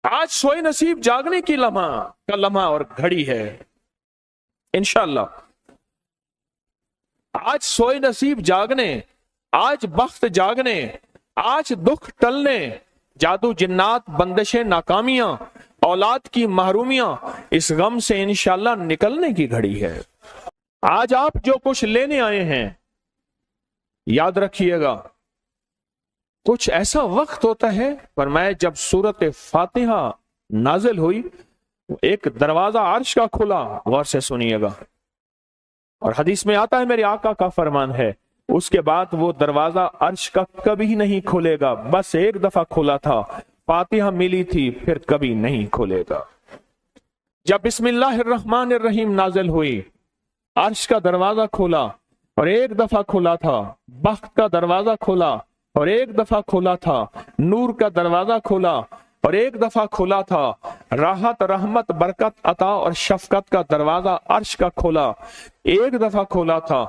आज सोए नसीब जागने की का लम्हा और घड़ी है इंशाअल्लाह। आज सोए नसीब जागने, आज बख्त जागने, आज दुख टलने, जादू जिन्नात बंदिशें नाकामियां, औलाद की महरूमियां, इस गम से इंशाअल्लाह निकलने की घड़ी है। आज आप जो कुछ लेने आए हैं, याद रखिएगा कुछ ऐसा वक्त होता है, फरमाया जब सूरत फातिहा नाजिल हुई, एक दरवाजा अर्श का खुला, गौर से सुनिएगा, और हदीस में आता है मेरे आका का फरमान है, उसके बाद वो दरवाजा अर्श का कभी नहीं खुलेगा, बस एक दफा खुला था, फातिहा मिली थी, फिर कभी नहीं खुलेगा। जब बिस्मिल्लाहिर्रहमानिर्रहीम नाजिल हुई, अर्श का दरवाजा खुला और एक दफा खुला था, बख्त का दरवाजा खुला और एक दफा खुला था, नूर का दरवाजा खुला और एक दफा खुला था, राहत रहमत बरकत अता और शफकत का दरवाजा अर्श का खुला, एक दफा खुला था।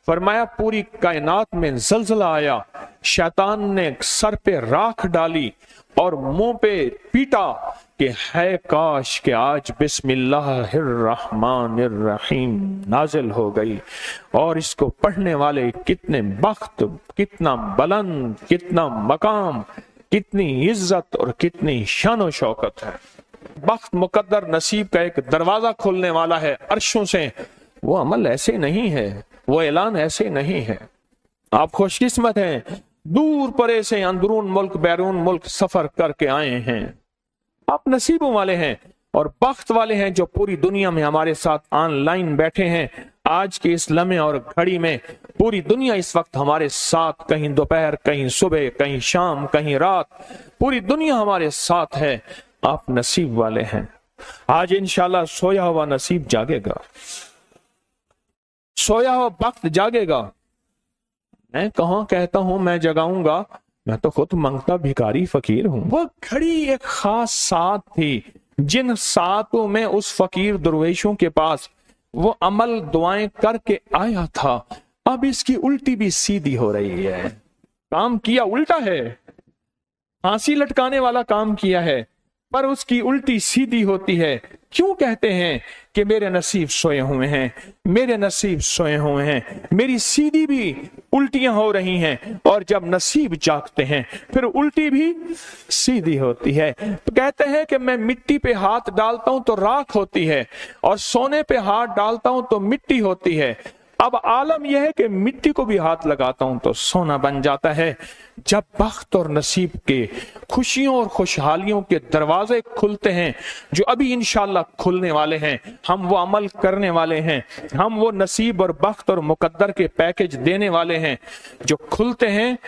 फरमाया पूरी कायनात में जलजला आया, शैतान ने सर पे राख डाली और मुंह पे पीटा कि है काश कि आज बिस्मिल्लाहिर्रहमानिर्रहीम नाजिल हो गई, और इसको पढ़ने वाले कितने बख्त, कितना बुलंद, कितना मकाम, कितनी इज्जत और कितनी शान शौकत है। बख्त मुकद्दर नसीब का एक दरवाजा खुलने वाला है अर्शों से। वो अमल ऐसे नहीं है, वो ऐलान ऐसे नहीं है। आप खुशकिस्मत हैं, दूर परे से अंदरून मुल्क बैरून मुल्क सफर करके आए हैं। आप नसीबों वाले हैं और बख्त वाले हैं जो पूरी दुनिया में हमारे साथ ऑनलाइन बैठे हैं। आज के इस लम्हे और घड़ी में पूरी दुनिया इस वक्त हमारे साथ, कहीं दोपहर, कहीं सुबह, कहीं शाम, कहीं रात, पूरी दुनिया हमारे साथ है। आप नसीब वाले हैं। आज इंशाल्लाह सोया हुआ नसीब जागेगा, सोया हुआ वक्त जागेगा। मैं कहाँ कहता हूं मैं जगाऊंगा, मैं तो खुद मांगता भिखारी फकीर हूं। वो घड़ी एक खास साथ थी, जिन सातों में उस फकीर दरवेशों के पास वो अमल दुआएं करके आया था, अब इसकी उल्टी भी सीधी हो रही है। काम किया उल्टा है, फांसी लटकाने वाला काम किया है, पर उसकी उल्टी सीधी होती है। क्यों कहते हैं कि मेरे नसीब सोए हुए हैं, मेरे नसीब सोए हुए हैं, मेरी सीधी भी उल्टियां हो रही हैं, और जब नसीब जागते हैं फिर उल्टी भी सीधी होती है। तो कहते हैं कि मैं मिट्टी पे हाथ डालता हूं तो राख होती है, और सोने पे हाथ डालता हूं तो मिट्टी होती है। अब आलम यह है कि मिट्टी को भी हाथ लगाता हूं तो सोना बन जाता है। जब बख्त और नसीब के खुशियों और खुशहालियों के दरवाजे खुलते हैं, जो अभी इंशाल्लाह खुलने वाले हैं, हम वो अमल करने वाले हैं, हम वो नसीब और बख्त और मुकद्दर के पैकेज देने वाले हैं जो खुलते हैं।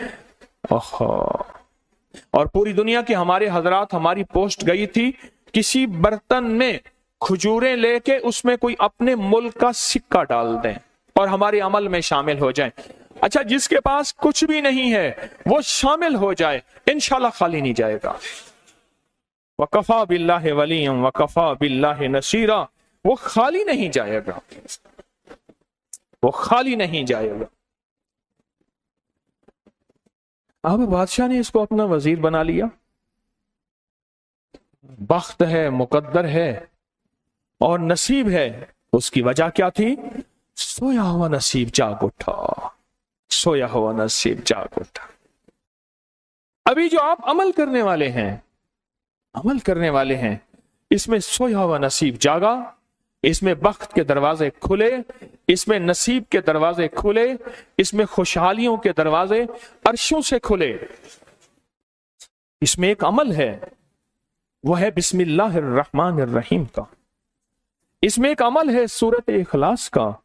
और पूरी दुनिया के हमारे हजरात, हमारी पोस्ट गई थी, किसी बर्तन में खजूरें लेके उसमें कोई अपने मुल्क का सिक्का डाल दें और हमारे अमल में शामिल हो जाए। अच्छा, जिसके पास कुछ भी नहीं है वो शामिल हो जाए, इंशाल्लाह खाली नहीं जाएगा। वकफा बिल्लाहि वलिय्यम वकफा बिल्लाहि नसीरा, वो खाली नहीं जाएगा, वो खाली नहीं जाएगा। अब बादशाह ने इसको अपना वजीर बना लिया। बख्त है, मुकद्दर है और नसीब है। उसकी वजह क्या थी? सोया हुआ नसीब जाग उठा, सोया हुआ नसीब जाग उठा। अभी जो आप अमल करने वाले हैं, अमल करने वाले हैं, इसमें सोया हुआ नसीब जागा, इसमें बख्त के दरवाजे खुले, इसमें नसीब के दरवाजे खुले, इसमें खुशहालियों के दरवाजे अर्शों से खुले। इसमें एक अमल है, वो है बिस्मिल्लाहिर्रहमानिर्रहीम का। इसमें एक अमल है सूरत इखलास का,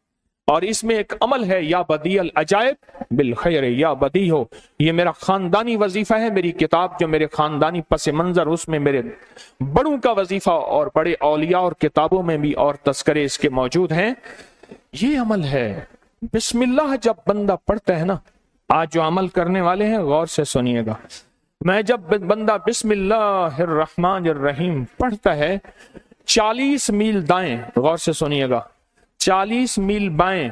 और इसमें एक अमल है या बदीअल अजायब बिल खैर या बदी हो। ये मेरा खानदानी वजीफा है, मेरी किताब जो मेरे खानदानी पस मंजर, उसमें मेरे बड़ों का वजीफा और बड़े औलिया और किताबों में भी और तस्करे इसके मौजूद हैं। ये अमल है बिस्मिल्लाह। जब बंदा पढ़ता है ना, आज जो अमल करने वाले हैं गौर से सुनिएगा, मैं जब बंदा बिस्मिल्लाहिर्रहमानिर्रहीम पढ़ता है, 40 मील दाएं, गौर से सुनिएगा, 40 मील बाएं,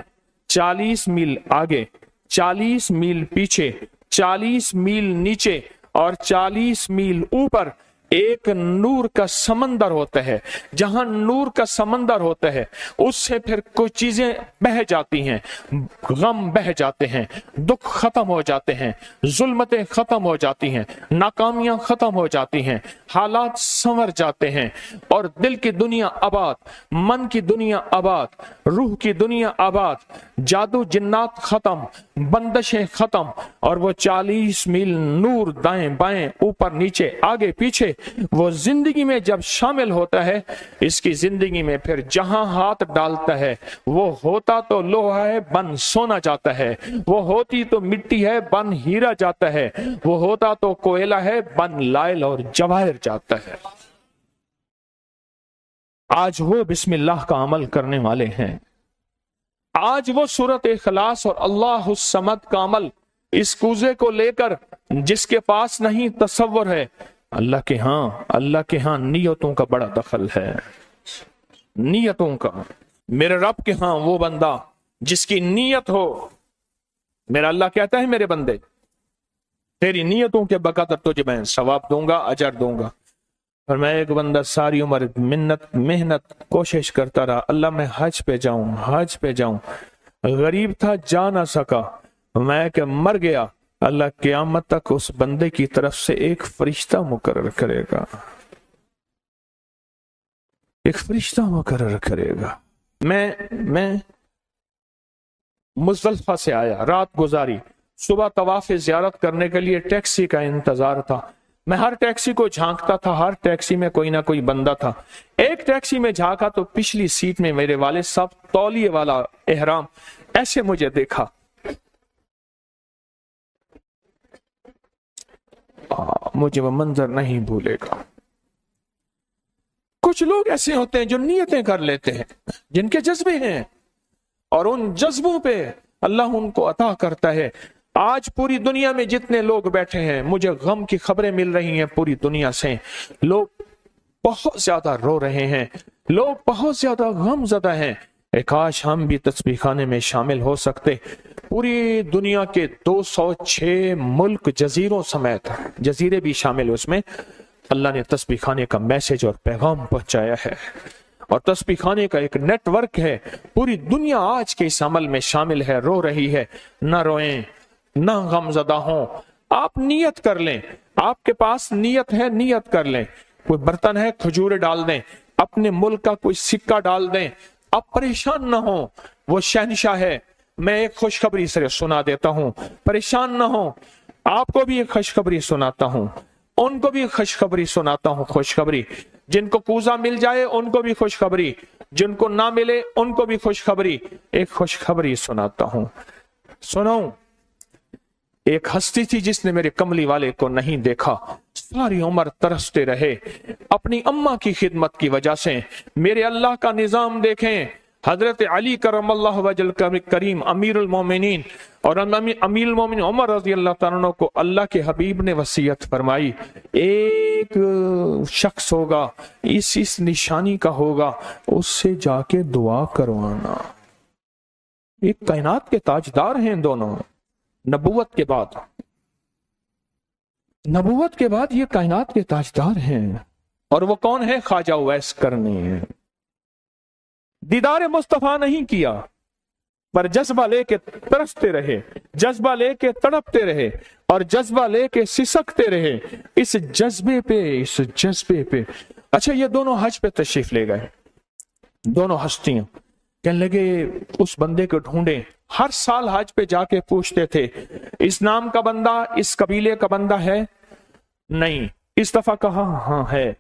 40 मील आगे, 40 मील पीछे, 40 मील नीचे और 40 मील ऊपर एक नूर का समंदर होता है, जहां नूर का समंदर होता है उससे फिर कुछ चीजें बह जाती हैं, गम बह जाते हैं, दुख खत्म हो जाते हैं, जुल्मतें खत्म हो जाती हैं, नाकामियां खत्म हो जाती हैं, हालात संवर जाते हैं और दिल की दुनिया आबाद, मन की दुनिया आबाद, रूह की दुनिया आबाद, जादू जिन्नात खत्म, बंदिशें खत्म और वो 40 मील नूर दाएं बाएं ऊपर नीचे आगे पीछे वो जिंदगी में जब शामिल होता है, इसकी जिंदगी में फिर जहां हाथ डालता है वो होता तो लोहा है बन सोना जाता है, वो होती तो मिट्टी है बन हीरा जाता है, वो होता तो कोयला है बन लाइल और जवाहिर जाता है। आज वो बिस्मिल्लाह का अमल करने वाले हैं, आज वो सूरत इखलास और अल्लाह समद का अमल इस कूजे को लेकर जिसके पास नहीं तसव्वुर है, अल्लाह के हां नियतों का बड़ा दखल है, नियतों का। मेरे रब के हां वो बंदा जिसकी नीयत हो, मेरा अल्लाह कहता है मेरे बंदे तेरी नीयतों के बकदर तुझे मैं सवाब दूंगा, अजर दूंगा। और मैं एक बंदा सारी उम्र मेहनत कोशिश करता रहा, अल्लाह मैं हज पे जाऊं, गरीब था जा ना सका, मैं क्या मर गया, अल्लाह क़यामत तक उस बंदे की तरफ से एक फरिश्ता मुकर्रर करेगा, एक फरिश्ता मुकर्रर करेगा। मैं मुज़दलिफ़ा से आया, रात गुजारी, सुबह तवाफ़ ज़ियारत करने के लिए टैक्सी का इंतजार था। मैं हर टैक्सी को झांकता था, हर टैक्सी में कोई ना कोई बंदा था। एक टैक्सी में झांका तो पिछली सीट में मेरे वालिद साहब तौलिए वाला एहराम, ऐसे मुझे देखा, मुझे वो मंजर नहीं भूलेगा। कुछ लोग ऐसे होते हैं जो नियतें कर लेते हैं, जिनके जज्बे हैं और उन जज्बों पे अल्लाह उनको अता करता है। आज पूरी दुनिया में जितने लोग बैठे हैं, मुझे गम की खबरें मिल रही हैं पूरी दुनिया से, लोग बहुत ज्यादा रो रहे हैं, लोग बहुत ज्यादा गमज़दा हैं। काश हम भी तस्बीह खाने में शामिल हो सकते। पूरी दुनिया के 206 मुल्क जजीरों समेत, जजीरे भी शामिल उसमें, अल्लाह ने तस्बीह खाने का मैसेज और पैगाम पहुंचाया है और तस्बीह खाने का एक नेटवर्क है। पूरी दुनिया आज के इस अमल में शामिल है, रो रही है। ना रोएं, ना गमज़दा हों, आप नियत कर लें, आपके पास नियत है, नियत कर लें। कोई बर्तन है, खजूर डाल दें, अपने मुल्क का कोई सिक्का डाल दें, आप परेशान ना हो, वो शहनशाह है। मैं एक खुशखबरी से सुना देता हूं, परेशान ना हो, आपको भी एक खुशखबरी सुनाता हूं, उनको भी खुशखबरी सुनाता हूं। खुशखबरी, जिनको कूजा मिल जाए उनको भी खुशखबरी, जिनको ना मिले उनको भी खुशखबरी। एक खुशखबरी सुनाता हूं, सुनाऊं। एक हस्ती थी जिसने मेरे कमली वाले को नहीं देखा, सारी उम्र तरसते रहे अपनी अम्मा की खिदमत की वजह से। मेरे अल्लाह का निजाम देखें, हजरत अली करमल्लाहु वजल करीम अमीरुल मोमिनीन और अमीरुल मोमिनीन उमर रज़ी अल्लाह तआला अन्हु को अल्लाह के हबीब ने वसीयत फरमाई, एक शख्स होगा, इस निशानी का होगा, उससे जाके दुआ करवाना। एक कायनात के ताजदार हैं दोनों, नबूवत के बाद ये कायनात के ताजदार हैं। और वो कौन है? ख्वाजा उवैस करनी है। दीदार मुस्तफा नहीं किया, पर जज्बा लेके तरसते रहे, जज्बा लेके तड़पते रहे और जज्बा लेके सिसकते रहे। इस जज्बे पे अच्छा, ये दोनों हज पे तशरीफ ले गए, दोनों हस्तियां। कहने लगे उस बंदे को ढूंढे। हर साल हज पे जाके पूछते थे, इस नाम का बंदा, इस कबीले का बंदा है? नहीं। इस दफा कहा हाँ है।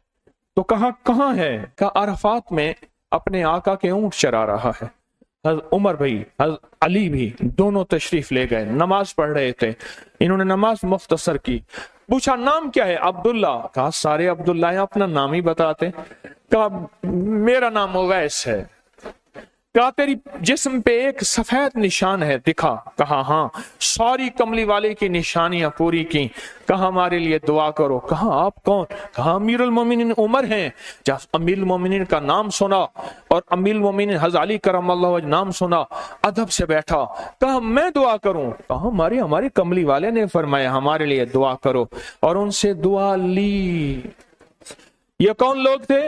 तो कहा कहाँ है? कहा अरफात में अपने आका के ऊंट चरा रहा है। उमर भाई, अली भी, दोनों तशरीफ ले गए, नमाज पढ़ रहे थे। इन्होंने नमाज मुख्तसर की। पूछा नाम क्या है? अब्दुल्ला। कहा सारे अब्दुल्ला हैं, अपना नाम ही बताते। कहा मेरा नाम उवैस है। कहा तेरी जिस्म पे एक सफेद निशान है, दिखा। कहा हाँ। सारी कमली वाले की निशानियां पूरी की। कहा हमारे लिए दुआ करो। कहा आप कौन? कहा अमीरुल मोमिनीन उमर हैं। जब अमीरुल मोमिनीन का नाम सुना और अमीरुल मोमिनीन हज़रत अली करमल्लाहु वजह नाम सुना, अदब से बैठा। कहा मैं दुआ करूं? कहा हमारे कमली वाले ने फरमाया हमारे लिए दुआ करो। और उनसे दुआ ली। یہ کون لوگ تھے؟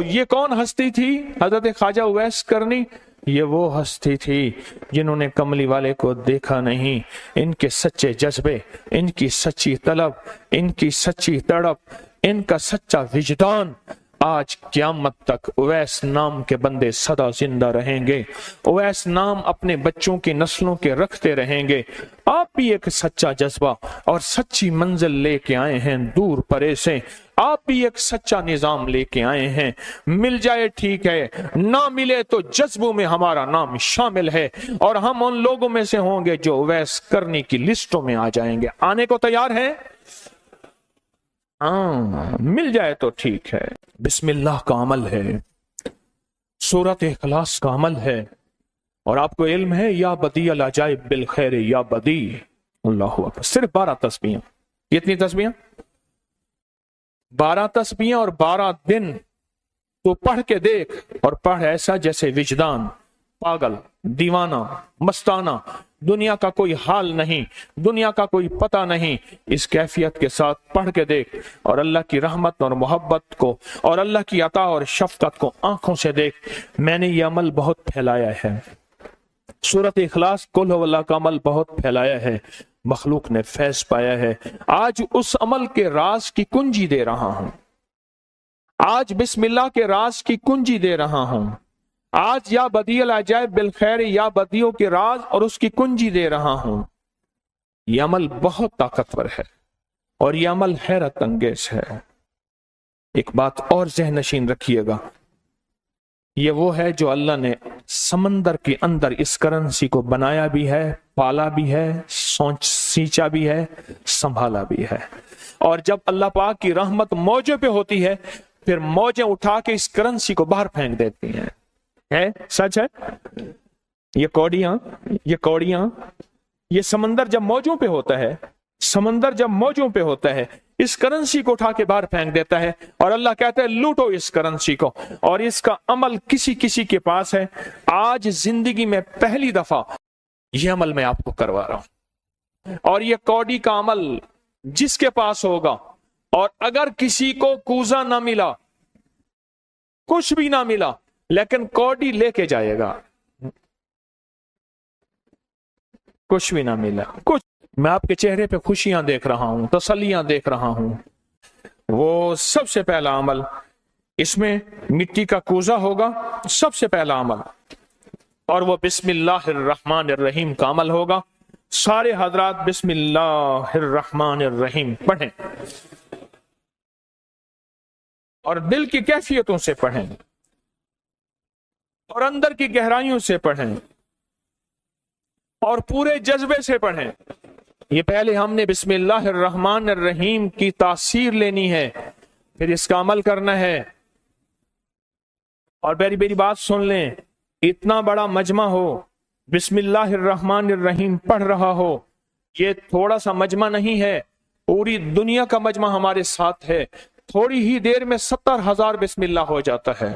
یہ کون ہستی تھی؟ حضرت خواجہ اویس کرنی۔ یہ وہ ہستی تھی جنہوں نے کملی والے کو دیکھا نہیں، ان کے سچے جذبے، ان کی سچی طلب، ان کی سچی تڑپ، ان کا سچا وجدان، آج قیامت تک اویس نام کے بندے سدا زندہ رہیں گے، اویس نام اپنے بچوں کی نسلوں کے رکھتے رہیں گے۔ آپ بھی ایک سچا جذبہ اور سچی منزل لے کے آئے ہیں دور پرے سے، آپ بھی ایک سچا نظام لے کے آئے ہیں، مل جائے ٹھیک ہے، نہ ملے تو جذبوں میں ہمارا نام شامل ہے، اور ہم ان لوگوں میں سے ہوں گے جو اویس کرنی کی لسٹوں میں آ جائیں گے۔ آنے کو تیار ہیں؟ مل جائے تو ٹھیک ہے۔ بسم اللہ کا عمل ہے، سورۃ اخلاص کا عمل ہے، اور آپ کو علم ہے یا بدیع العجائب بالخیر یا بدیع، اللہ اکبر، صرف 12 تسبیحاں۔ کتنی تسبیحاں؟ 12 تسبیحاں اور 12 دن تو پڑھ کے دیکھ، اور پڑھ ایسا جیسے وجدان پاگل، دیوانہ، مستانہ، دنیا کا کوئی حال نہیں، دنیا کا کوئی پتہ نہیں، اس کیفیت کے ساتھ پڑھ کے دیکھ، اور اللہ کی رحمت اور محبت کو اور اللہ کی عطا اور شفقت کو آنکھوں سے دیکھ۔ میں نے یہ عمل بہت پھیلایا ہے، سورۃ اخلاص قل هو اللہ کا عمل بہت پھیلایا ہے، مخلوق نے فیض پایا ہے۔ آج اس عمل کے راز کی کنجی دے رہا ہوں، آج بسم اللہ کے راز کی کنجی دے رہا ہوں، آج یا بدیع العجائب بالخیر یا بدیعوں کے راز اور اس کی کنجی دے رہا ہوں۔ یہ عمل بہت طاقتور ہے اور یہ عمل حیرت انگیز ہے۔ ایک بات اور ذہن نشین رکھیے گا، یہ وہ ہے جو اللہ نے سمندر کے اندر اس کرنسی کو بنایا بھی ہے، پالا بھی ہے، سینچا بھی ہے، سنبھالا بھی ہے، اور جب اللہ پاک کی رحمت موجوں پہ ہوتی ہے پھر موجیں اٹھا کے اس کرنسی کو باہر پھینک دیتی ہیں۔ ہے سچ ہے؟ یہ کوڑیاں یہ سمندر جب موجوں پہ ہوتا ہے، سمندر جب موجوں پہ ہوتا ہے اس کرنسی کو اٹھا کے باہر پھینک دیتا ہے، اور اللہ کہتا ہے لوٹو اس کرنسی کو، اور اس کا عمل کسی کے پاس ہے۔ آج زندگی میں پہلی دفعہ یہ عمل میں آپ کو کروا رہا ہوں، اور یہ کوڑی کا عمل جس کے پاس ہوگا، اور اگر کسی کو کوزہ نہ ملا، کچھ بھی نہ ملا، لیکن کوڑی لے کے جائے گا، کچھ بھی نہ ملا، کچھ، میں آپ کے چہرے پہ خوشیاں دیکھ رہا ہوں، تسلیاں دیکھ رہا ہوں، وہ سب سے پہلا عمل، اس میں مٹی کا کوزہ ہوگا، سب سے پہلا عمل، اور وہ بسم اللہ الرحمن الرحیم کا عمل ہوگا۔ سارے حضرات بسم اللہ الرحمن الرحیم پڑھیں، اور دل کی کیفیتوں سے پڑھیں، اور اندر کی گہرائیوں سے پڑھیں، اور پورے جذبے سے پڑھیں۔ یہ پہلے ہم نے بسم اللہ الرحمن الرحیم کی تاثیر لینی ہے، پھر اس کا عمل کرنا ہے۔ اور میری بات سن لیں، اتنا بڑا مجمع ہو، بسم اللہ الرحمن الرحیم پڑھ رہا ہو، یہ تھوڑا سا مجمع نہیں ہے، پوری دنیا کا مجمع ہمارے ساتھ ہے، تھوڑی ہی دیر میں 70,000 بسم اللہ ہو جاتا ہے۔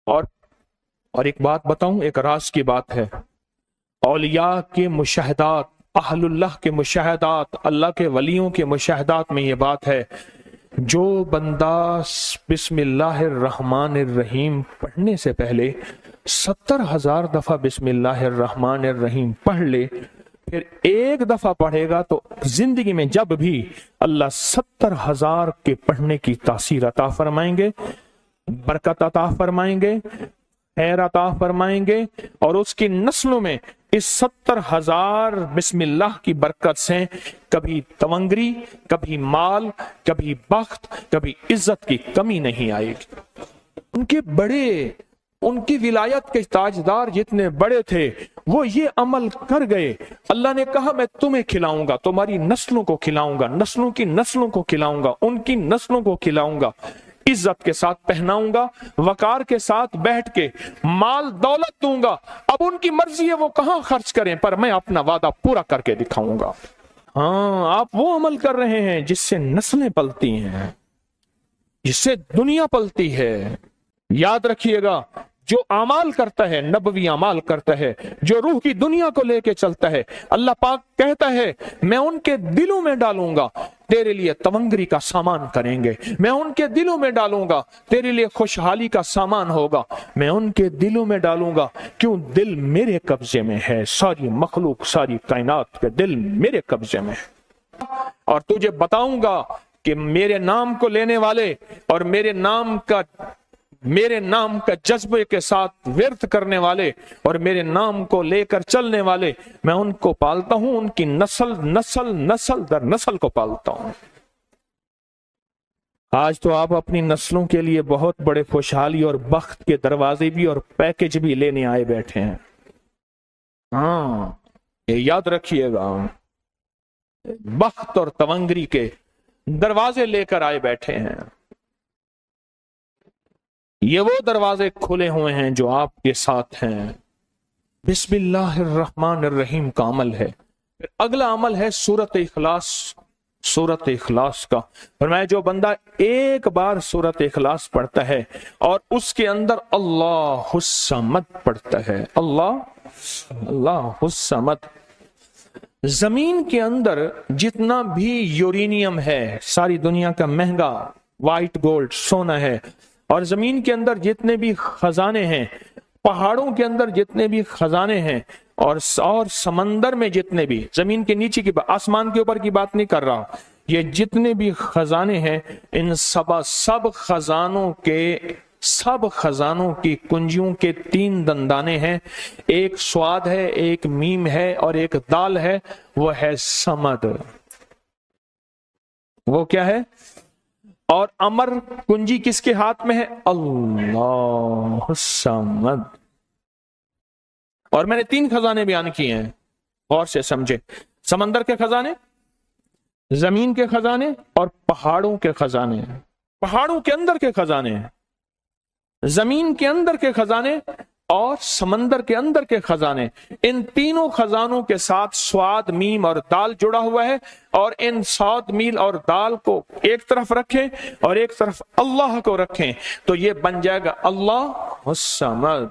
اور ایک بات بتاؤں، ایک راز کی بات ہے، اولیاء کے مشاہدات، اہل اللہ کے مشاہدات، اللہ کے ولیوں کے مشاہدات میں یہ بات ہے، جو بندہ بسم اللہ الرحمن الرحیم پڑھنے سے پہلے 70,000 دفعہ بسم اللہ الرحمن الرحیم پڑھ لے، پھر ایک دفعہ پڑھے گا تو زندگی میں جب بھی اللہ 70,000 کے پڑھنے کی تاثیر عطا فرمائیں گے، برکت عطا فرمائیں گے، خیر عطا فرمائیں گے، اور اس کی نسلوں میں اس 70,000 بسم اللہ کی برکت سے کبھی تونگری، کبھی مال، کبھی بخت، کبھی عزت کی کمی نہیں آئے گی۔ ان کی ولایت کے تاجدار جتنے بڑے تھے وہ یہ عمل کر گئے، اللہ نے کہا میں تمہیں کھلاؤں گا، تمہاری نسلوں کو کھلاؤں گا، نسلوں کی نسلوں کو کھلاؤں گا، ان کی نسلوں کو کھلاؤں گا، عزت کے ساتھ پہناؤں گا، وقار کے ساتھ بیٹھ کے مال دولت دوں گا، اب ان کی مرضی ہے وہ کہاں خرچ کریں، پر میں اپنا وعدہ پورا کر کے دکھاؤں گا۔ ہاں، آپ وہ عمل کر رہے ہیں جس سے نسلیں پلتی ہیں، جس سے دنیا پلتی ہے۔ یاد رکھیے گا، جو अमाल करता है, नबवी अमाल करता है, जो रूह की दुनिया को लेके चलता है, अल्लाह पाक कहता है मैं उनके दिलों में डालूंगा, तेरे लिए तवंगरी का सामान करेंगे, मैं उनके दिलों में डालूंगा, तेरे लिए खुशहाली का सामान होगा, मैं उनके दिलों में डालूंगा। क्यों? दिल मेरे कब्जे में है, सारी मखलूक, सारी कायनात के दिल मेरे कब्जे में है। और तुझे बताऊंगा कि मेरे नाम को लेने वाले और मेरे नाम का जज्बे के साथ व्यर्थ करने वाले और मेरे नाम को लेकर चलने वाले, मैं उनको पालता हूं, उनकी नस्ल दर नस्ल को पालता हूं। आज तो आप अपनी नस्लों के लिए बहुत बड़े खुशहाली और बख्त के दरवाजे भी और पैकेज भी लेने आए बैठे हैं। हाँ, ये याद रखिएगा, बख्त और तवंगरी के दरवाजे लेकर आए बैठे हैं। ये वो दरवाजे खुले हुए हैं जो आपके साथ हैं। बिस्मिल्लाहिर्रहमानिर्रहीम का अमल है। फिर अगला अमल है सूरत इखलास। सूरत इखलास का फरमाया जो बंदा एक बार सूरत इखलास पढ़ता है और उसके अंदर अल्लाहुस्समद पढ़ता है, अल्लाहुस्समद, जमीन के अंदर जितना भी यूरेनियम है, सारी दुनिया का महंगा व्हाइट गोल्ड सोना है, और जमीन के अंदर जितने भी खजाने हैं, पहाड़ों के अंदर जितने भी खजाने हैं, और समंदर में जितने भी, जमीन के नीचे की, आसमान के ऊपर की बात नहीं कर रहा, ये जितने भी खजाने हैं, इन सब खजानों की कुंजियों के 3 दंदाने हैं। एक स्वाद है, एक मीम है और एक दाल है, वो है समद। वो क्या है? और अमर कुंजी किसके हाथ में है? अल्लाह समद। और मैंने 3 खजाने बयान किए हैं, गौर से समझे। समंदर के खजाने, जमीन के खजाने और पहाड़ों के खजाने। पहाड़ों के अंदर के खजाने, जमीन के अंदर के खजाने और समंदर के अंदर के खजाने। इन तीनों खजानों के साथ स्वाद, मीम और दाल जुड़ा हुआ है, और इन स्वाद, मील और दाल को एक तरफ रखें और एक तरफ अल्लाह को रखें, तो ये बन जाएगा अल्लाह समद।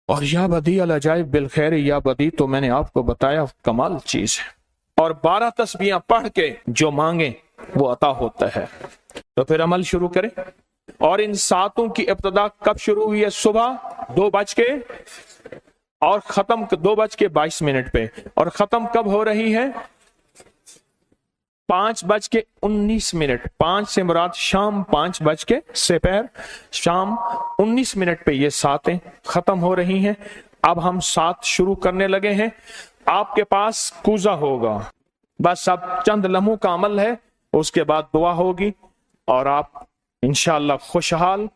और या बदी अल अजाइब बिल खैर, या बदी तो मैंने आपको बताया कमाल चीज है। और 12 तस्बीहां पढ़ के जो मांगे वो अता होता है। तो फिर अमल शुरू करें। और इन 7 की इब्तिदा कब शुरू हुई है? सुबह 2 बज के और खत्म 2:22 पे, और खत्म कब हो रही है? 5:19। 5 से मुराद शाम 5 बज के सेपहर शाम 19 पे ये 7 खत्म हो रही हैं। अब हम 7 शुरू करने लगे हैं। आपके पास कूजा होगा, बस अब चंद लम्हों का अमल है, उसके बाद दुआ होगी और आप इंशाअल्लाह खुशहाल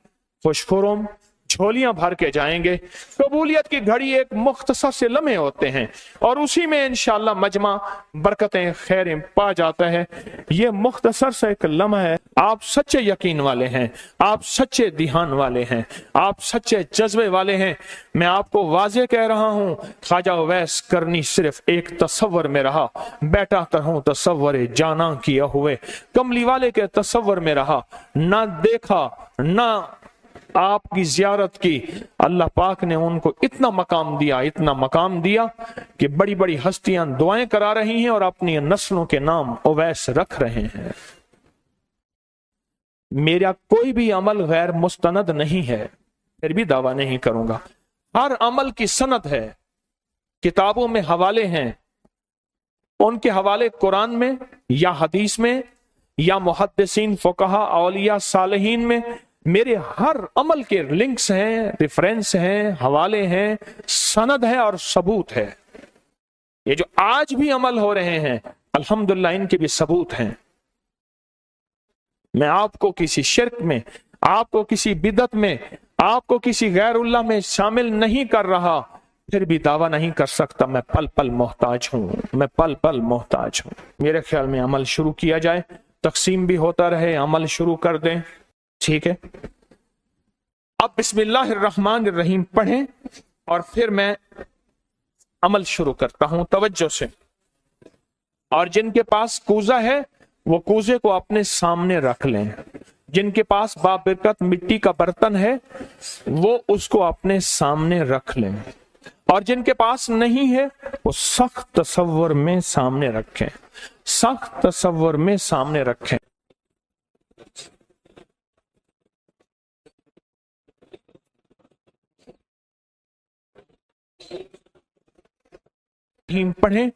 खुशखुरम झोलियां भर के जाएंगे। कबूलियत की घड़ी एक मुख्तसर से लम्हे होते हैं और उसी में इंशाअल्लाह मजमा बरकतें खैरें पा जाता है। ये मुख्तसर से एक लम्हा है। आप सच्चे यकीन वाले हैं, आप सच्चे ध्यान वाले हैं, आप सच्चे जज्बे वाले हैं। मैं आपको वाजे कह रहा हूं, ख्वाजा उवैस करनी सिर्फ एक तसव्वुर में रहा, बैठा तरहूं तसव्वुर जाना किया हुए, कमली वाले के तसव्वुर में रहा, ना देखा ना आपकी जियारत की। अल्लाह पाक ने उनको इतना मकाम दिया कि बड़ी बड़ी हस्तियां दुआएं करा रही हैं और अपनी नस्लों के नाम उवैस रख रहे हैं। मेरा कोई भी अमल गैर मुस्तनद नहीं है, फिर भी दावा नहीं करूंगा। हर अमल की सनद है, किताबों में हवाले हैं, उनके हवाले कुरान में या हदीस में या मुहद्दिसीन, फुकहा, औलिया, सालिहीन में मेरे हर अमल के लिंक्स हैं, रेफरेंस हैं, हवाले हैं, सनद है और सबूत है। ये जो आज भी अमल हो रहे हैं अल्हम्दुलिल्लाह इनके भी सबूत हैं। मैं आपको किसी शिर्क में, आपको किसी बिदत में, आपको किसी गैरुल्लाह में शामिल नहीं कर रहा, फिर भी दावा नहीं कर सकता मैं पल पल मोहताज हूं, मैं पल पल मोहताज हूं। मेरे ख्याल में अमल शुरू किया जाए, तकसीम भी होता रहे, अमल शुरू कर दें, ठीक है। अब बिस्मिल्लाहिर्रहमानिर्रहीम पढ़ें और फिर मैं अमल शुरू करता हूं तवज्जो से। और जिनके पास कूजा है वो कूजे को अपने सामने रख लें। जिनके पास बाबरकत मिट्टी का बर्तन है वो उसको अपने सामने रख लें, और जिनके पास नहीं है वो सख्त तसव्वुर में सामने रखें, सख्त तसव्वुर में सामने रखें। पढ़ें,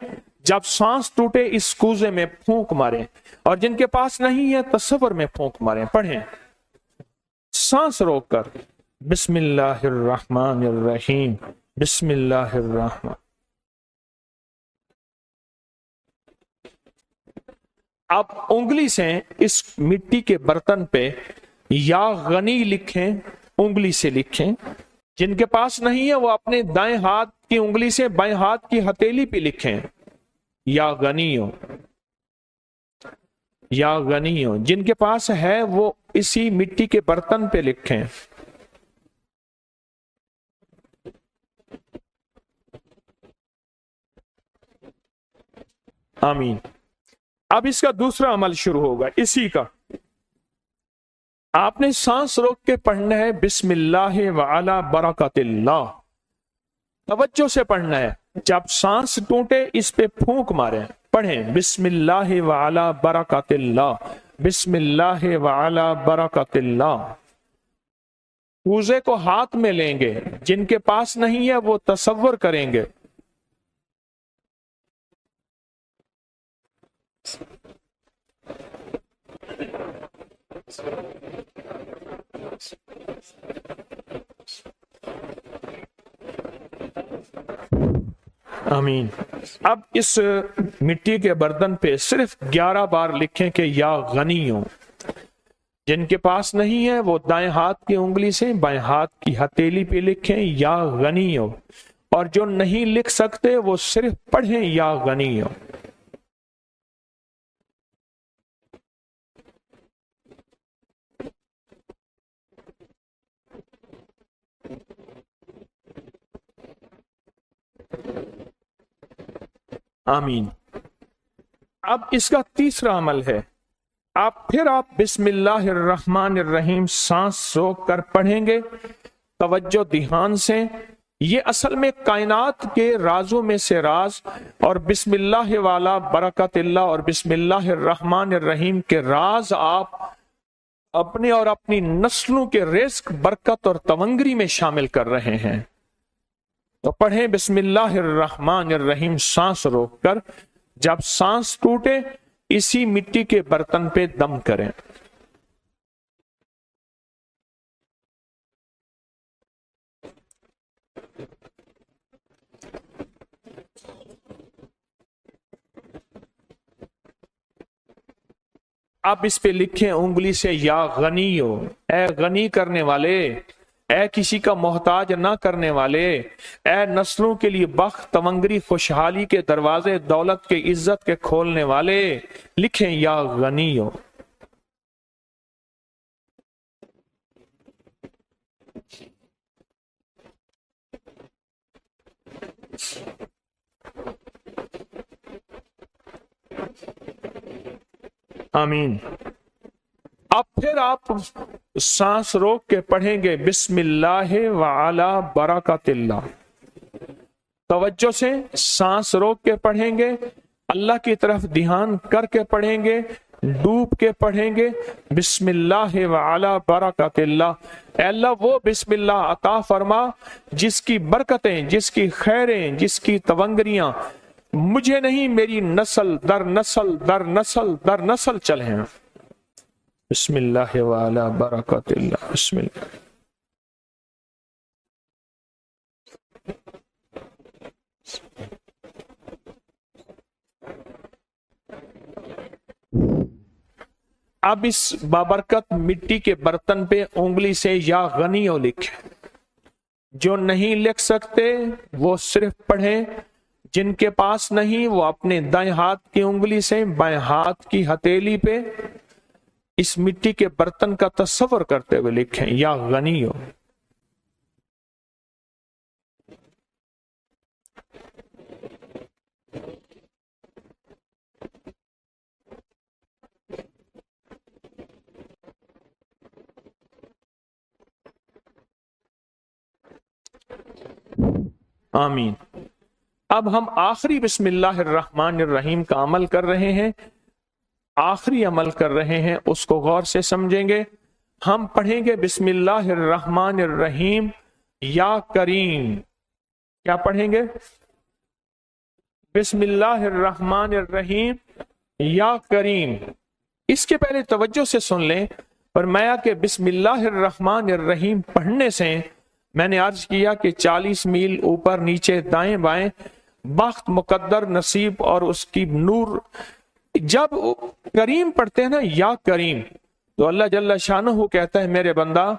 जब सांस टूटे इस कूजे में फूंक मारें, और जिनके पास नहीं है तसव्वुर में फूंक मारें। पढ़ें सांस रोककर, बिस्मिल्लाहिर्रहमानिर्रहीम, बिस्मिल्लाहिर्रहमान। आप उंगली से इस मिट्टी के बर्तन पे या गनी लिखें, उंगली से लिखें। जिनके पास नहीं है वो अपने दाएं हाथ की उंगली से बाएं हाथ की हथेली पे लिखें, या गनियो, या गनियो। जिनके पास है वो इसी मिट्टी के बर्तन पे लिखें। आमीन। अब इसका दूसरा अमल शुरू होगा इसी का। आपने सांस रोक के पढ़ना है बिस्मिल्लाह व अला बरकतिल्लाह, तवज्जो से पढ़ना है। जब सांस टूटे इस पे फूंक मारे। पढ़ें बिस्मिल्लाह व अला बरकतिल्लाह, बिस्मिल्लाह व अला बरकतिल्लाह। कूजे को हाथ में लेंगे, जिनके पास नहीं है वो तसव्वुर करेंगे। आमीन। अब इस मिट्टी के बर्तन पे सिर्फ 11 बार लिखें कि या गनी हो। जिनके पास नहीं है वो दाएं हाथ की उंगली से बाएं हाथ की हथेली पे लिखें या गनी हो, और जो नहीं लिख सकते वो सिर्फ पढ़ें या गनी हो। आमीन। अब इसका तीसरा अमल है, आप बिस्मिल्लाहिर्रहमानिर्रहीम सांस रोक कर पढ़ेंगे, तवज्जो ध्यान से। ये असल में कायनात के राजों में से राज, और बिस्मिल्लाह वाला बरकतिल्लाह और बिस्मिल्लाहिर्रहमानिर्रहीम के राज आप अपने और अपनी नस्लों के रिस्क, बरकत और तवंगरी में शामिल कर रहे हैं। तो पढ़ें बिस्मिल्लाहिर्रहमानिर्रहीम सांस रोककर। जब सांस टूटे इसी मिट्टी के बर्तन पे दम करें। आप इस पे लिखें उंगली से या गनी हो, ए गनी करने वाले, ए किसी का मोहताज ना करने वाले, ए नस्लों के लिए बख्त, तवंगरी, खुशहाली के दरवाजे, दौलत के, इज्जत के खोलने वाले। लिखें या गनी हो। आमीन। अब फिर आप सांस रोक के पढ़ेंगे बिस्मिल्लाह व अला बरकतिल्लाह। तवज्जो से सांस रोक के पढ़ेंगे, अल्लाह की तरफ ध्यान करके पढ़ेंगे, डूब के पढ़ेंगे बिस्मिल्लाह व अला बरकतिल्लाह। अल्लाह वो बिस्मिल्लाह अता फरमा जिसकी बरकतें, जिसकी खैरें, जिसकी तवंगरियां मुझे नहीं मेरी नस्ल दर नस्ल दर नस्ल दर नस्ल चले हैं। बिस्मिल्लाह व अला बरकतिल्लाह। बिस्मिल्लाह। अब इस बाबरकत मिट्टी के बर्तन पे उंगली से या गनियो लिखे। जो नहीं लिख सकते वो सिर्फ पढ़ें, जिनके पास नहीं वो अपने दाएं हाथ की उंगली से बाएं हाथ की हथेली पे इस मिट्टी के बर्तन का तस्वर करते हुए लिखें या गनियो। आमीन। अब हम आखिरी बिस्मिल्लाहिर्रहमानिर्रहीम का अमल कर रहे हैं, आखिरी अमल कर रहे हैं, उसको गौर से समझेंगे। हम पढ़ेंगे बिस्मिल्लाहिर्रहमानिर्रहीम या करीम। क्या पढ़ेंगे? बिस्मिल्लाहिर्रहमानिर्रहीम या करीम। इसके पहले तवज्जो से सुन लें, फरमाया कि बिस्मिल्लाहिर्रहमानिर्रहीम पढ़ने से, मैंने अर्ज किया कि 40 मील ऊपर नीचे दाएं बाएं बख्त, मुकद्दर, नसीब और उसकी नूर। जब करीम पढ़ते हैं ना, या करीम, तो अल्लाह जल्ला शानहू कहता है मेरे बंदा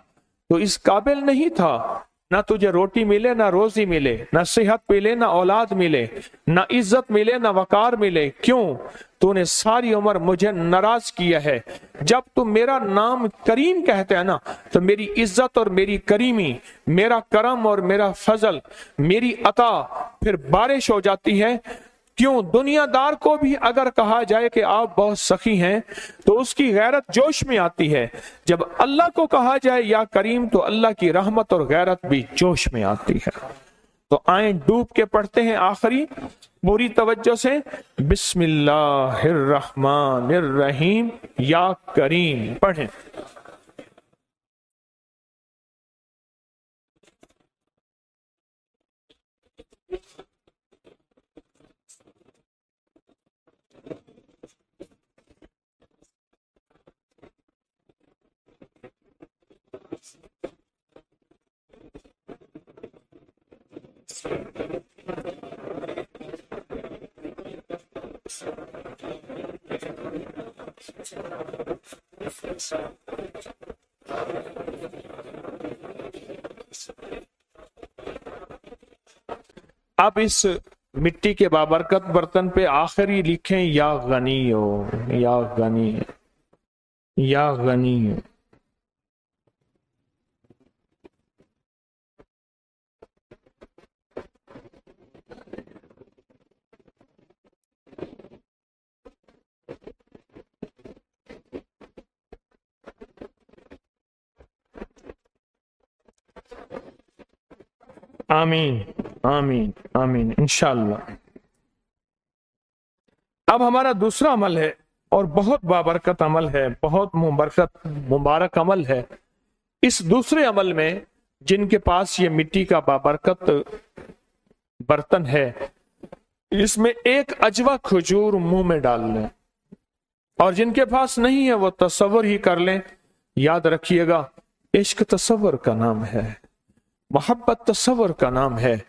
तो इस काबिल नहीं था, ना तुझे रोटी मिले, ना रोजी मिले, ना सेहत मिले, ना औलाद मिले, ना इज्जत मिले, ना वकार मिले। क्यों? तूने सारी उम्र मुझे नाराज किया है। जब तू मेरा नाम करीम कहते हैं ना, तो मेरी इज्जत और मेरी करीमी, मेरा करम और मेरा फजल, मेरी अता फिर बारिश हो जाती है। क्यों? दुनियादार को भी अगर कहा जाए कि आप बहुत सखी हैं, तो उसकी गैरत जोश में आती है। जब अल्लाह को कहा जाए या करीम, तो अल्लाह की रहमत और गैरत भी जोश में आती है। तो आए डूब के पढ़ते हैं आखिरी पूरी तवज्जो से, बिस्मिल्लाहिर्रहमानिर्रहीम या करीम पढ़ें। अब इस मिट्टी के बाबरकत बर्तन पे आखिरी लिखें या गनी हो, या गनी, या गनी। आमीन आमीन आमीन इंशाअल्लाह। अब हमारा दूसरा अमल है और बहुत बाबरकत अमल है, बहुत मुबारक अमल है। इस दूसरे अमल में जिनके पास ये मिट्टी का बाबरकत बर्तन है, इसमें एक अजवा खजूर मुंह में डाल लें, और जिनके पास नहीं है वो तसव्वुर ही कर लें। याद रखिएगा, इश्क तसव्वुर का नाम है, मोहब्बत तसव्वुर का नाम है,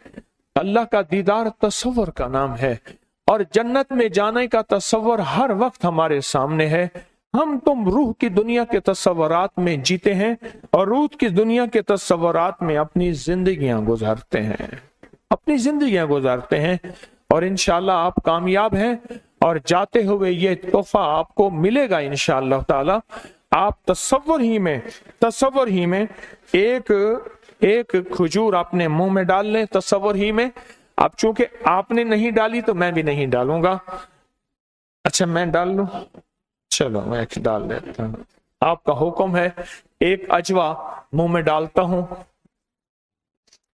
अल्लाह का दीदार तसव्वुर का नाम है, और जन्नत में जाने का तसव्वुर हर वक्त हमारे सामने है। हम तुम रूह की दुनिया के तसव्वुरात में जीते हैं और रूह की दुनिया के तसव्वुरात में अपनी जिंदगियां गुजारते हैं, अपनी जिंदगियां गुजारते हैं। और इंशाअल्लाह आप कामयाब हैं और जाते हुए ये तोहफा आपको मिलेगा इंशाअल्लाह ताला। आप तसव्वुर ही में एक खजूर अपने मुंह में डाल लें, तसव्वुर ही में। अब चूंकि आपने नहीं डाली तो मैं भी नहीं डालूंगा। अच्छा, मैं डाल लूं? चलो मैं डाल लेता हूं, आपका हुक्म है। एक अजवा मुंह में डालता हूं,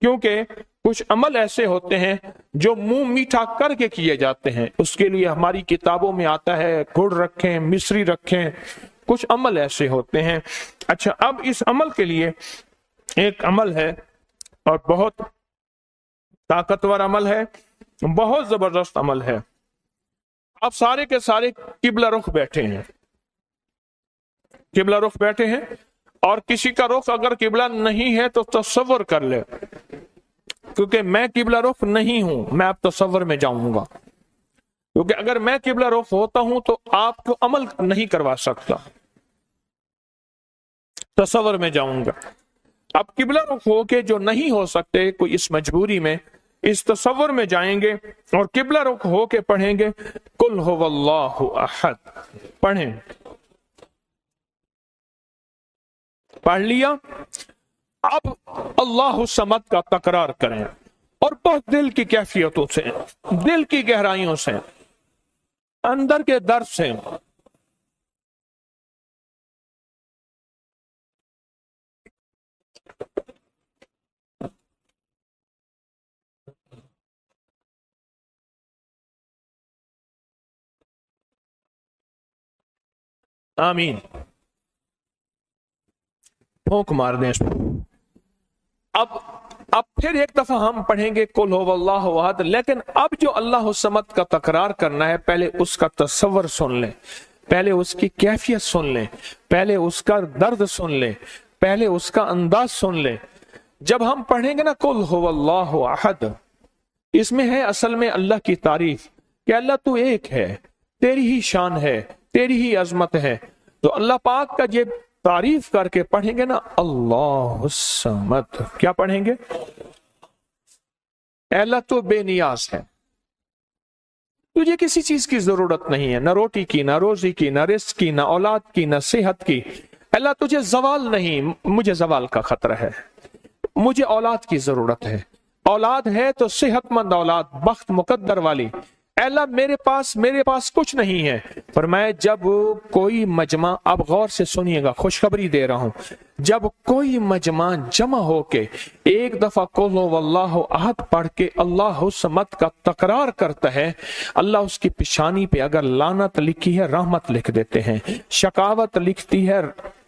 क्योंकि कुछ अमल ऐसे होते हैं जो मुंह मीठा करके किए जाते हैं। उसके लिए हमारी किताबों में आता है गुड़ रखें, मिश्री रखें, कुछ अमल ऐसे होते हैं। अच्छा, अब इस अमल के लिए एक अमल है और बहुत ताकतवर अमल है, बहुत जबरदस्त अमल है। आप सारे के सारे किबला रुख बैठे हैं, किबला रुख बैठे हैं, और किसी का रुख अगर किबला नहीं है तो तसव्वुर कर ले, क्योंकि मैं किबला रुख नहीं हूं, मैं अब तसव्वुर में जाऊंगा। क्योंकि अगर मैं किबला रुख होता हूं तो आपको अमल नहीं करवा सकता, तसव्वुर में जाऊंगा। अब किबला रुख हो के जो नहीं हो सकते, कोई इस मजबूरी में इस तसव्वुर में जाएंगे और किबला रुख हो के पढ़ेंगे कुल हुवल्लाहु अहद। पढ़ें, पढ़ लिया। अब अल्लाहु समद का तकरार करें और बहुत दिल की कैफियतों से, दिल की गहराइयों से, अंदर के दर्द से आमीन। फूंक मार दें इसको। अब फिर एक दफा हम पढ़ेंगे कुल हुवल्लाहु अहद, लेकिन अब जो अल्लाह समद का तकरार करना है, पहले उसका तसव्वुर सुन लें, पहले उसकी कैफियत सुन लें, पहले उसका दर्द सुन लें, पहले उसका अंदाज सुन लें। जब हम पढ़ेंगे ना कुल हुवल्लाहु अहद, इसमें है असल में अल्लाह की तारीफ कि अल्लाह तू एक है, तेरी ही शान है, तेरी ही अजमत है। तो अल्लाह पाक का ये तारीफ करके पढ़ेंगे ना, अल्लाह समद, क्या पढ़ेंगे? अल्लाह तो बेनियाज है, तुझे किसी चीज की जरूरत नहीं है, ना रोटी की, ना रोजी की, ना रिस्क की, ना औलाद की, ना सेहत की। अल्लाह तुझे जवाल नहीं, मुझे जवाल का खतरा है, मुझे औलाद की जरूरत है, औलाद है तो सेहतमंद औलाद, बख्त मुकद्दर वाली। अल्लाह मेरे पास कुछ नहीं है। फरमाया जब कोई मजमा, अब गौर से सुनिएगा, खुशखबरी दे रहा हूं, जब कोई मजमा जमा होके एक दफा कुल हुवल्लाहु अहद पढ़ के अल्लाह समद का तकरार करता है, अल्लाह उसकी पेशानी पे अगर लानत लिखी है रहमत लिख देते हैं, शकावत लिखती है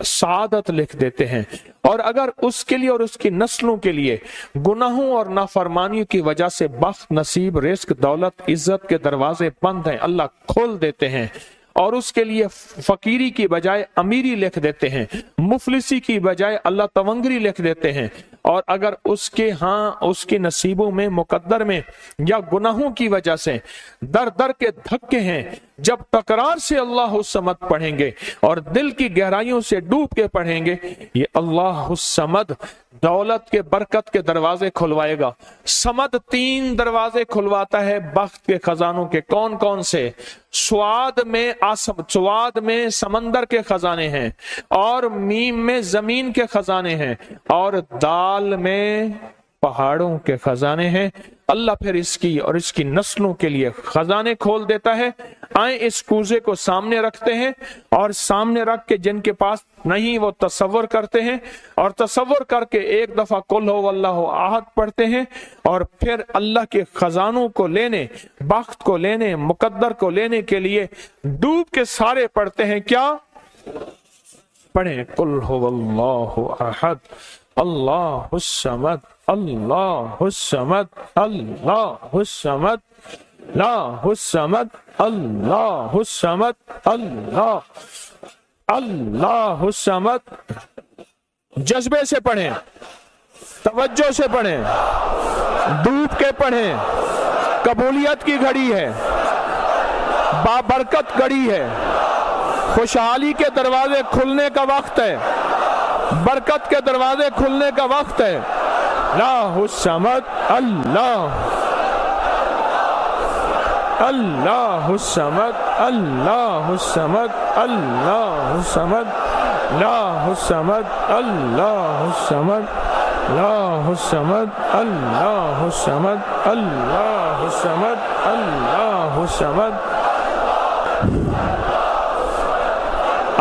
सादत लिख देते हैं, और अगर उसके लिए और उसकी नस्लों के लिए गुनाहों और नाफरमानियों की वजह से बख्त, नसीब, रिस्क, दौलत, इज्जत के दरवाजे बंद हैं, अल्लाह खोल देते हैं, और उसके लिए फकीरी की बजाय अमीरी लिख देते हैं, मुफलिसी की बजाय अल्लाह तवंगरी लिख देते हैं। और अगर उसके नसीबों में, मुकद्दर में या गुनाहों की वजह से दर दर के धक्के हैं, जब तकरार से अल्लाह समद पढ़ेंगे और दिल की गहराइयों से डूब के पढ़ेंगे, ये अल्लाह समद दौलत के, बरकत के दरवाजे खुलवाएगा। समद 3 दरवाजे खुलवाता है बख्त के खजानों के। कौन कौन से? स्वाद में समंदर के खजाने हैं, और मीम में जमीन के खजाने हैं, और दाल में पहाड़ों के खजाने हैं। अल्लाह फिर इसकी और इसकी नस्लों के लिए खजाने खोल देता है। आए इस कूजे को सामने रखते हैं, और सामने रख के जिनके पास नहीं वो तसव्वुर करते हैं, और तसव्वुर करके एक दफा कुल हुवल्लाहु अहद पढ़ते हैं, और फिर अल्लाह के खजानों को लेने, बख्त को लेने, मुकद्दर को लेने के लिए डूब के सारे पढ़ते हैं। क्या पढ़े? कुल हुवल्लाहु अहद, अल्लाहुस समद, अल्लाहुस समद, अल्लाहुस समद, अल्लाहुस समद, अल्लाहुस समद, अल्लाहुस समद। जज्बे से पढ़ें, तवज्जो से पढ़ें, डूब के पढ़ें। कबूलियत की घड़ी है, बाबरकत घड़ी है, खुशहाली के दरवाजे खुलने का वक्त है, बरकत के दरवाजे खुलने का वक्त है। अल्लाहुस समद, अल्लाहुस समद, अल्लाहुस समद, अल्लाहुस समद, अल्लाहुस समद, अल्लाहुस समद, अल्लाहुस समद, अल्लाहुस समद, अल्लाहुस समद, अल्लाहुस समद।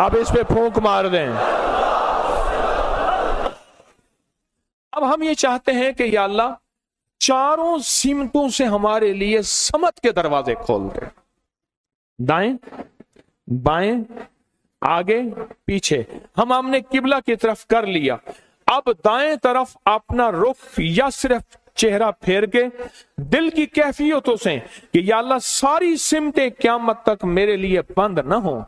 अब इस पे फूंक मार दें। अब हम ये चाहते हैं कि या अल्लाह चारों सिमतों से हमारे लिए समत के दरवाजे खोल दे, दाएं, बाएं, आगे, पीछे। हमने किबला की तरफ कर लिया। अब दाएं तरफ अपना रुख या सिर्फ चेहरा फेर के दिल की कैफियतों से कि या अल्लाह सारी सिमतें क़यामत तक मेरे लिए बंद ना हो,